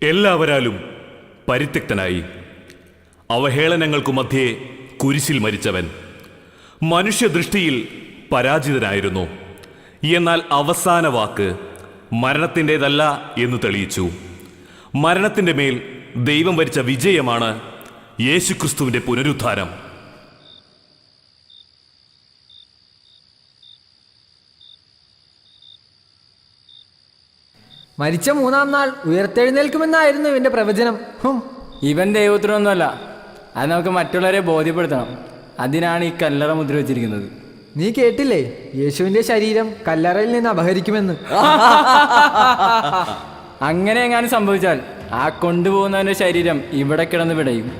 എല്ലാവരാലും പരിത്യക്തനായി അവഹേളനങ്ങൾക്കു മധ്യേ കുരിശിൽ മരിച്ചവൻ മനുഷ്യദൃഷ്ടിയിൽ പരാജിതനായിരുന്നു. എന്നാൽ അവസാന വാക്ക് മരണത്തിൻ്റെതല്ല എന്ന് തെളിയിച്ചു. മരണത്തിൻ്റെ മേൽ ദൈവം വരിച്ച വിജയമാണ് യേശുക്രിസ്തുവിൻ്റെ പുനരുദ്ധാനം. മരിച്ച 3-ാം നാൾ ഉയർത്തെഴുന്നേൽക്കുമെന്നായിരുന്നു ഇവന്റെ പ്രവചനം. ഇവൻ ദൈവത്തിനൊന്നുമല്ല, അത് നമുക്ക് മറ്റുള്ളവരെ ബോധ്യപ്പെടുത്തണം. അതിനാണ് ഈ കല്ലറ മുദ്ര വെച്ചിരിക്കുന്നത്. നീ കേട്ടില്ലേ, യേശുവിന്റെ ശരീരം കല്ലറയിൽ നിന്ന് അപഹരിക്കുമെന്ന്. അങ്ങനെ എങ്ങാനും സംഭവിച്ചാൽ ആ കൊണ്ടുപോകുന്നവന്റെ ശരീരം ഇവിടെ കിടന്ന് പിടയും.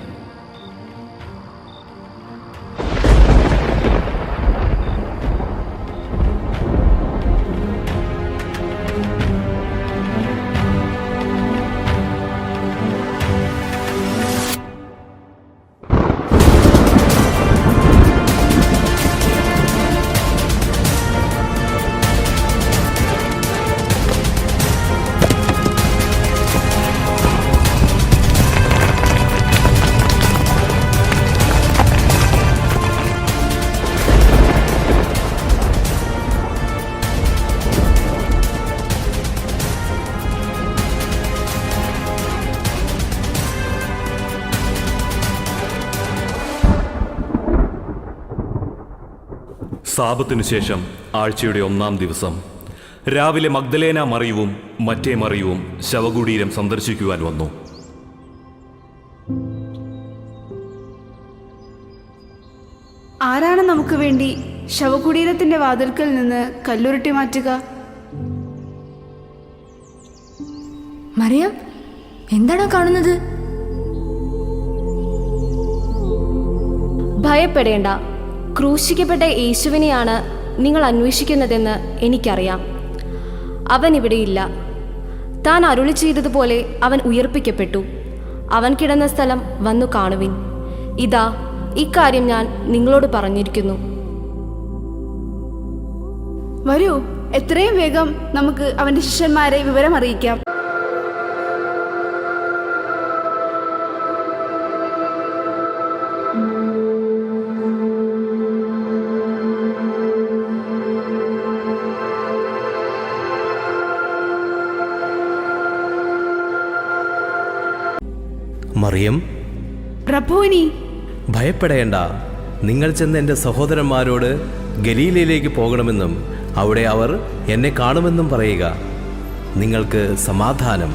സാബത്തിനു ശേഷം ആഴ്ചയുടെ 1-ാം ദിവസം രാവിലെ മഗ്ദലേന മറിയവും മറ്റേ മറിയവും ശവകുടീരം സന്ദർശിക്കുവാൻ വന്നു. ആരാണ് നമുക്ക് വേണ്ടി ശവകുടീരത്തിന്റെ വാതിൽക്കൽ നിന്ന് കല്ലുരുട്ടി മാറ്റുക? മറിയം, എന്താണോ കാണുന്നത്? ഭയപ്പെടേണ്ട, ക്രൂശിക്കപ്പെട്ട യേശുവിനെയാണ് നിങ്ങൾ അന്വേഷിക്കുന്നതെന്ന് എനിക്കറിയാം. അവൻ ഇവിടെയില്ല. താൻ അരുളി ചെയ്തതുപോലെ അവൻ ഉയർപ്പിക്കപ്പെട്ടു. അവൻ കിടന്ന സ്ഥലം വന്നു കാണുവിൻ. ഇതാ, ഇക്കാര്യം ഞാൻ നിങ്ങളോട് പറഞ്ഞിരിക്കുന്നു. വരൂ, എത്രയും വേഗം നമുക്ക് അവന്റെ ശിഷ്യന്മാരെ വിവരം അറിയിക്കാം. മറിയം, പ്രഭുവിനി, ഭയപ്പെടേണ്ട. നിങ്ങൾ ചെന്ന് എൻ്റെ സഹോദരന്മാരോട് ഗലീലയിലേക്ക് പോകണമെന്നും അവിടെ അവർ എന്നെ കാണുമെന്നും പറയുക. നിങ്ങൾക്ക് സമാധാനം.